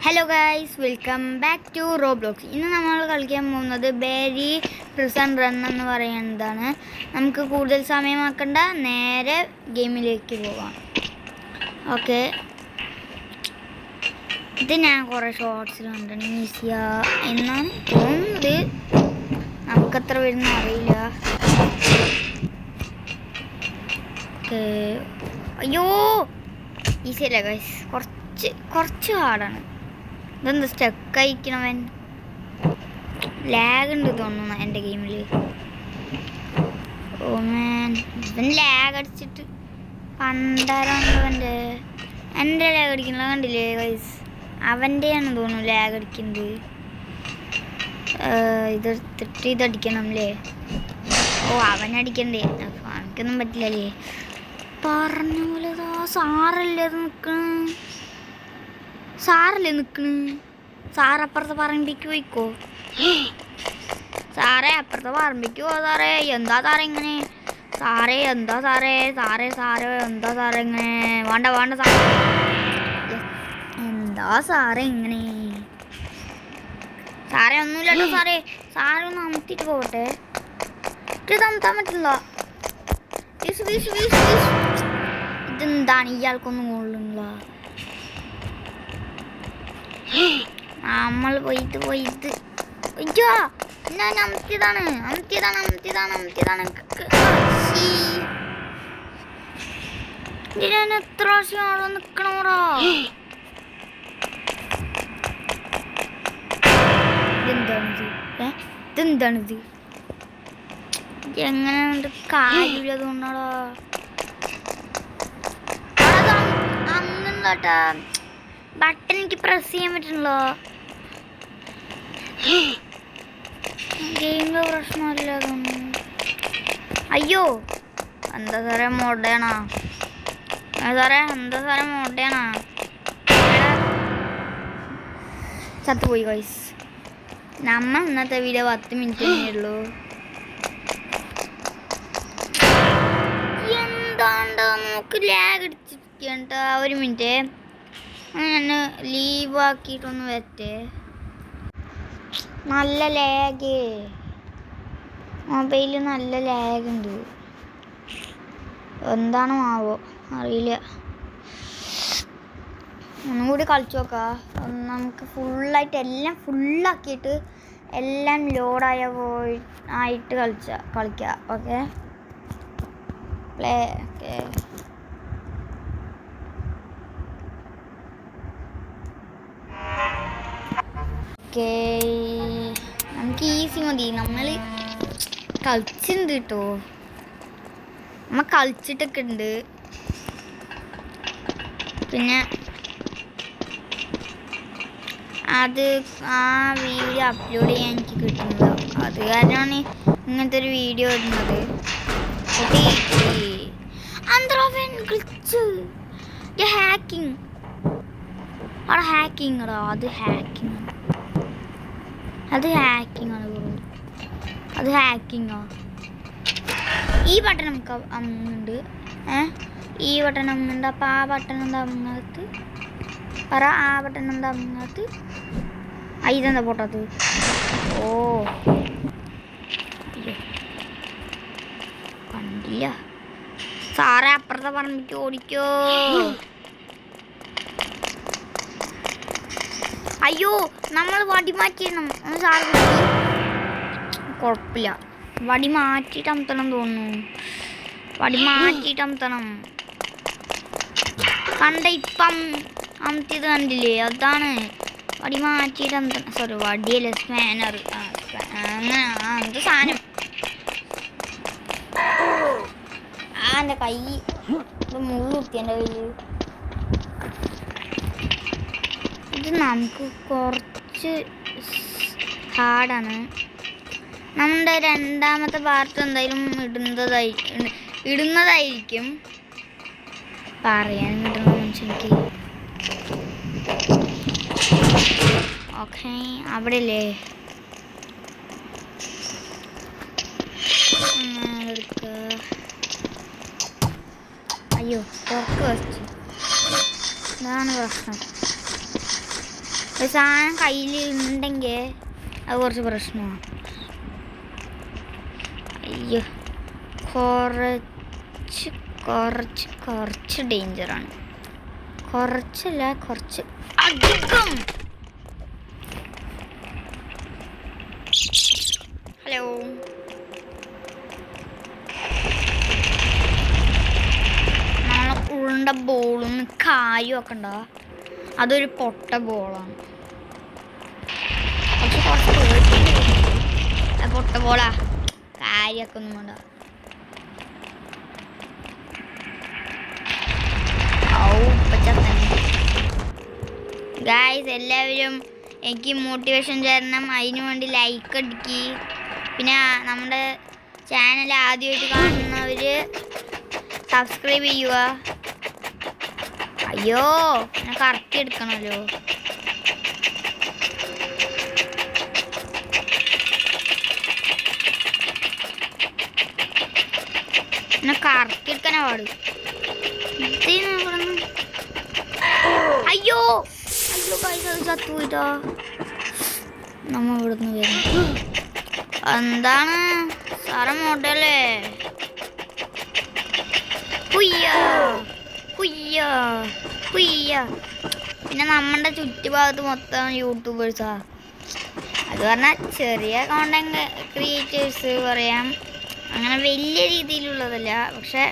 Hello guys, welcome back to Roblox. ഇന്ന് നമ്മൾ കളിക്കാൻ പോകുന്നത് ബേരി പ്രിസൺ റൺ എന്ന് പറയുന്നതാണ്. നമുക്ക് കൂടുതൽ സമയമാക്കണ്ട, നേരെ ഗെയിമിലേക്ക് പോകാം. ഓക്കെ, ഇത് ഞാൻ കുറേ ഷോർട്സിൽ കണ്ടിട്ടുണ്ട്. ഈസിയ എന്നാണ് തോന്നുന്നത്, നമുക്കത്ര വരുന്ന അറിയില്ല. ഓക്കെ, അയ്യോ ഈസി അല്ല ഗൈസ്, കുറച്ച് ഹാർഡാണ്. ഇതെന്താ സ്റ്റക്ക് അയക്കണവൻ? ലാഗ് ഉണ്ട് തോന്നുന്നു എൻ്റെ ഗെയിമിൽ. ഓ മാൻ, ഇവൻ ലാഗ് അടിച്ചിട്ട് പണ്ടാരാണല്ലോ എൻ്റെ ലാഗ് അടിക്കുന്നത് കണ്ടില്ലേ ഗൈസ്? അവൻ്റെയാണ് തോന്നുന്നു ലാഗ് അടിക്കുന്നത്. ഇതെടുത്തിട്ട് ഇതടിക്കണം അല്ലേ? ഓ, അവനടിക്കണ്ടേ, എനിക്കൊന്നും പറ്റില്ലല്ലേ. പറഞ്ഞ പോലെ സാറല്ലേ അത് നിൽക്കണ്. സാറപ്പുറത്തെ പറമ്പിക്ക് പോയിക്കോ. സാറേ അപ്പുറത്തെ പറമ്പിക്ക് പോ സാറേ. എന്താ സാറേ ഇങ്ങനെ? സാറേ എന്താ സാറേ? സാറേ എന്താ സാറേ ഇങ്ങനെ? വേണ്ട സാറേ, എന്താ സാറേ ഇങ്ങനെ? സാറേ ഒന്നുമില്ലട്ടോ സാറേ. സാറേ ഒന്ന് അമത്തിട്ട് പോകട്ടെ. ഇത് അമത്താൻ പറ്റില്ല. ഇതെന്താണ് ഇയാൾക്കൊന്നും കൊള്ളുന്നില്ല. നമ്മൾ പോയിട്ട് അയ്യോ, ഞാൻ അമത്തിയതാണ്. ഞാൻ എത്ര പ്രാവശ്യം അവിടെ നിൽക്കണോടാ? ഇതെന്താണിത്? എങ്ങനെ കാര്യമില്ല തോന്നടാ. അങ്ങനട്ടാ ബട്ടൺ എനിക്ക് പ്രസ് ചെയ്യാൻ പറ്റുന്നല്ലോ. ഗെയിമിലെ പ്രശ്നമല്ല തോന്നുന്നു. അയ്യോ, എന്താ സാറേ മോഡേണാ? ചത്തുപോയി ഗൈസ്. നമ്മ ഇന്നത്തെ വീഡിയോ 10 മിനിറ്റ് തന്നെയുള്ളൂ. എന്താണ്ട് നമുക്ക് ലാഗ് അടിച്ചിരിക്കണ്ട. ഒരു മിനിറ്റ്, ഞാൻ ലീവ് ആക്കിയിട്ടൊന്ന് വരട്ടെ. നല്ല ലാഗ്, മൊബൈലിൽ നല്ല ലാഗ് ഉണ്ട്. എന്താണോ ആവോ അറിയില്ല. ഒന്നും കൂടി കളിച്ചു നോക്കാം. നമുക്ക് ഫുള്ളായിട്ട് എല്ലാം ഫുള്ളാക്കിയിട്ട് എല്ലാം ആയിട്ട് കളിക്കാം. Okay, play. ഓക്കെ, നമുക്ക് ഈസി മതി. നമ്മൾ കളിച്ചിട്ടുണ്ട് കേട്ടോ, നമ്മൾ കളിച്ചിട്ടൊക്കെ ഉണ്ട്. പിന്നെ അത് ആ വീഡിയോ അപ്ലോഡ് ചെയ്യാൻ എനിക്ക് കിട്ടുന്നത്, അത് കാരണമാണ് ഇങ്ങനത്തെ ഒരു വീഡിയോ ഇടുന്നത്. ഹാക്കിങ് അത് ഹാക്കിങ്ങോ? ഈ ബട്ടൺ നമുക്ക് അമ്മുണ്ട്. ഈ ബട്ടൺ അമ്മുണ്ട്. അപ്പം ആ ബട്ടൺ എന്താ അമ്മത്ത് പറ? ആ ബട്ടൺ എന്താ അമ്മത്ത്? ഇതെന്താ പൊട്ടത്? ഓ കണ്ടില്ല. സാറേ അപ്പുറത്തെ പറമ്പിക്ക് ഓടിക്കോ. അയ്യോ, നമ്മൾ വടി മാറ്റിയിടണം. ഒന്ന് സാറ് കുഴപ്പമില്ല, വടി മാറ്റിയിട്ട് അമത്തണം തോന്നുന്നു. കണ്ട ഇപ്പം അമത്തിയത് കണ്ടില്ലേ? അതാണ് വടി മാറ്റിയിട്ട് അമത്തണം. Sorry, വടിയല്ലേ, spanner. അങ്ങനെ എന്ത് സാധനം? എൻ്റെ കൈ മുള്ളുത്തി എൻ്റെ കയ്യിൽ. ഇത് നമുക്ക് കുറച്ച് ഹാർഡാണ്. നമ്മുടെ രണ്ടാമത്തെ പാർട്ട് എന്തായാലും ഇടുന്നതായിരിക്കും. പറയാൻ കിട്ടുന്ന മനുഷ്യനിക്ക്. ഓക്കെ, അവിടെ അല്ലേ? അയ്യോ, തുറക്ക് വെച്ച്. ഇതാണ് പ്രശ്നം. ഒരു സാധനം കയ്യിൽ ഉണ്ടെങ്കിൽ അത് കുറച്ച് പ്രശ്നമാണ്. അയ്യോ, കുറച്ച് കുറച്ച് കുറച്ച് ഡേഞ്ചറാണ്. കുറച്ചല്ല, കുറച്ച് അധികം. ഹലോ, നമ്മളെ ഉരുണ്ട ബോളും കായും ഒക്കെ ഉണ്ടോ? അതൊരു പൊട്ട ബോളാണ്. പക്ഷെ കുറച്ച് പൊട്ട ബോളാ, കാര്യമൊക്കെ ഒന്നും വേണ്ട. ഗായ്സ്, എല്ലാവരും എനിക്ക് മോട്ടിവേഷൻ തരണം. അതിനു വേണ്ടി ലൈക്ക് അടിക്കി. പിന്നെ നമ്മുടെ ചാനൽ ആദ്യമായിട്ട് കാണുന്നവർ സബ്സ്ക്രൈബ് ചെയ്യുക. അയ്യോ, ഞാൻ കറക്റ്റ് എടുക്കണമല്ലോ. എന്നെ കറക്റ്റ് എടുക്കാനാ പാട്. അയ്യോ അയ്യോ പൈസ ചത്തു പോയിട്ടോ. നമ്മ ഇവിടുന്ന് വരുന്നു. എന്താണ് സാറ മോഡലേ? പിന്നെ നമ്മുടെ ചുറ്റുഭാഗത്ത് മൊത്തം യൂട്യൂബേഴ്സാ. അത് പറഞ്ഞാൽ ചെറിയ കോണ്ടന്റ് ക്രിയേറ്റേഴ്സ് പറയാം. അങ്ങനെ വലിയ രീതിയിലുള്ളതല്ല. പക്ഷെ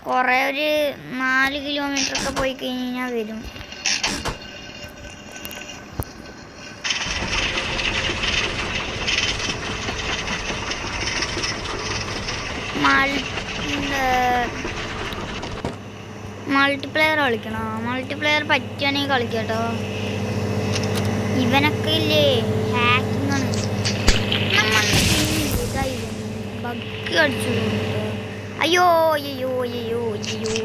കുറേ ഒരു 4 കിലോമീറ്ററൊക്കെ പോയി കഴിഞ്ഞാൽ വരും. മൾട്ടിപ്ലെയർ കളിക്കണോ? മൾട്ടിപ്ലെയർ പറ്റുകയാണെങ്കിൽ കളിക്കാട്ടോ. ഇവനൊക്കെ ഇല്ലേ ഹാക്കിംഗ് ആണ്. ബഗ് അടിച്ചു. അയ്യോ അയ്യോ അയ്യോ അയ്യോ,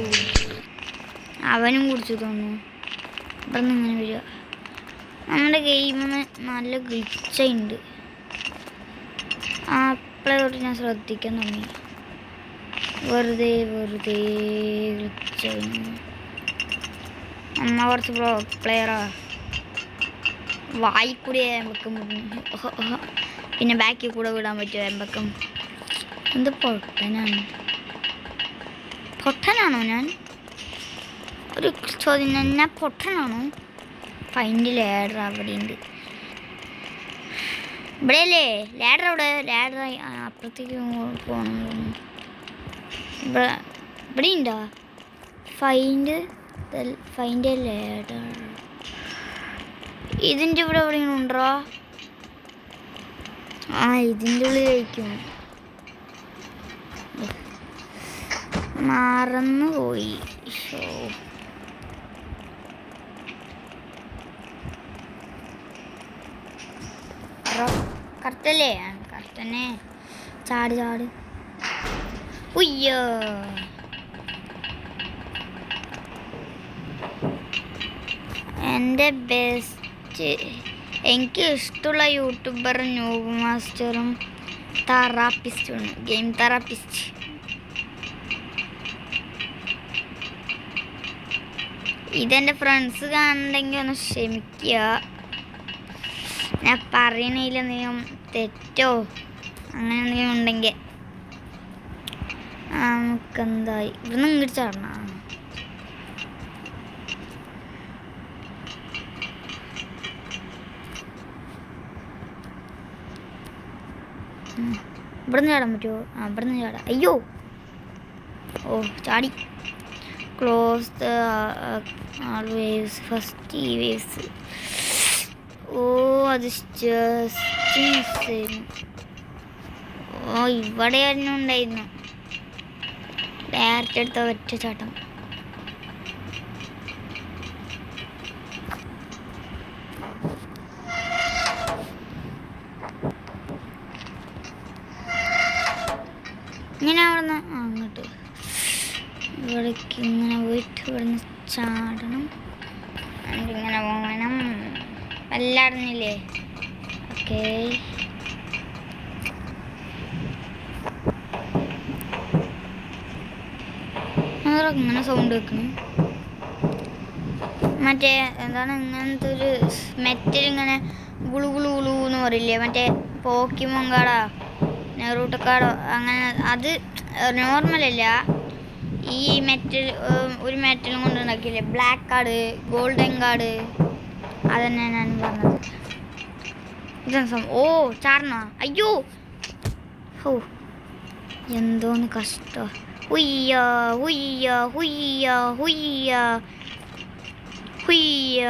അവനും കുടിച്ചു തോന്നുന്നു. ഇവിടെ നിന്ന് ഇങ്ങനെ വരിക. നമ്മുടെ ഗെയിമിന് നല്ല ഗ്ലിച്ചുണ്ട്. അപ്പോഴേ തൊട്ട് ഞാൻ ശ്രദ്ധിക്കാൻ തുടങ്ങി. വെറുതെ ഗ്ലിച്ച്. അമ്മ കുറച്ച് പ്രോ പ്ലെയറാ. വായിക്കൂടി എമ്പക്കം, പിന്നെ ബാക്കിൽ കൂടെ വിടാൻ പറ്റുമോ എമ്പക്കം? എന്ത് പൊട്ടനാണോ ഞാൻ? ഒരു ചോദ്യം, ഞാൻ പൊട്ടനാണോ? ഫൈൻഡ് ലാഡർ അവിടെ ഉണ്ട്. ഇവിടെയല്ലേ ലാഡർ? അവിടെ ലാഡർ അപ്പുറത്തേക്ക് പോകണം. ഇവിടെ ഉണ്ടോ? Find ladder. ഇതിൻ്റെ ഇവിടെ എവിടെയെങ്കിലും ഉണ്ടോ? ആ, ഇതിൻ്റെ ഉള്ളിലായിരിക്കും. മറന്നുപോയി. കറക്റ്റല്ലേ? കറക്റ്റ് തന്നെ. ചാട്. ഉയ്യോ, എൻ്റെ ബെസ്റ്റ്, എനിക്ക് ഇഷ്ടമുള്ള യൂട്യൂബർ ന്യൂബ് മാസ്റ്ററും തെറാപ്പിസ്റ്റുമാണ്. Game therapist. ഇതെൻ്റെ ഫ്രണ്ട്സ് കാണുന്നുണ്ടെങ്കിൽ ഒന്ന് ക്ഷമിക്കുക. ഞാൻ പറയണതിൽ എന്തെങ്കിലും തെറ്റോ അങ്ങനെ എന്തെങ്കിലും ഉണ്ടെങ്കിൽ. നമുക്കെന്തായി ഇവിടുന്ന് ഇങ്ങോട്ട് ചാടണം. ഇവിടുന്ന് ചാടാൻ പറ്റുമോ? ഇവിടുന്ന് ചാടാം. അയ്യോ, ഓ ചാടി. ക്ലോസ് ദ വേവ്സ്, ഫസ്റ്റ് ഈ വേവ്സ്. ഓ, അത് ജസ്റ്റ് മിസ്സായിരുന്നു. ഓ, ഇവിടെ തന്നെ ഉണ്ടായിരുന്നു. ഡയറക്റ്റ് എടുത്ത ഒറ്റ ചാട്ടം. ഇങ്ങനെ അവിടുന്ന് അങ്ങോട്ട് ഇവിടേക്ക് ഇങ്ങനെ പോയിട്ട് ഇവിടുന്ന് ചാടണം. ഇങ്ങനെ പോകണം. എല്ലാടന്നില്ലേ? ഓക്കെ, ഇങ്ങനെ സൗണ്ട് വെക്കണം. മറ്റേ എന്താണ് ഇങ്ങനത്തെ ഒരു മെറ്റൽ ഇങ്ങനെ ഗുളു ഗുളു ഗുളു എന്ന് പറയില്ലേ, മറ്റേ പോക്കിമോൻ കാർഡോ നെറൂട്ടോ കാർഡോ അങ്ങനെ. അത് നോർമലല്ല, ഈ മെറ്റൽ ഒരു മെറ്റലും കൊണ്ട് ഉണ്ടാക്കിയില്ലേ, ബ്ലാക്ക് കാർഡ്, ഗോൾഡൻ കാർഡ്, അതന്നെ ഞാൻ പറഞ്ഞത്. ഇതെന്താ ഓ ചാർണോ, അയ്യോ ഓ എന്തോന്ന് കഷ്ടം. ഹുയ്യ ഹുയ്യ ഹുയ്യ ഹുയ്യ ഹുയ്യ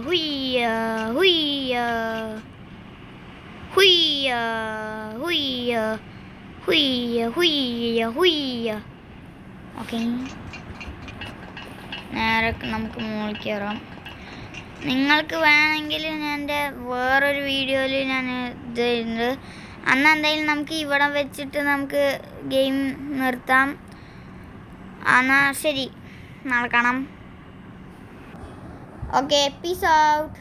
ഹുയ്യ ഹുയ്യ ഹുയ്യ ഹുയ്യ ഹുയ്യ ഹുയ്യ ഹുയ്യ. ഓക്കെ, നേരെ നമുക്ക് മുകളിൽ കയറാം. നിങ്ങൾക്ക് വേണമെങ്കിൽ ഞാൻ എൻ്റെ വേറൊരു വീഡിയോയിൽ ഞാൻ ഇത് ചെയ്യുന്നുണ്ട്. അന്ന് എന്തായാലും നമുക്ക് ഇവിടെ വെച്ചിട്ട് നമുക്ക് ഗെയിം നിർത്താം. എന്നാൽ ശരി, നാളെ കാണാം. Okay, peace out.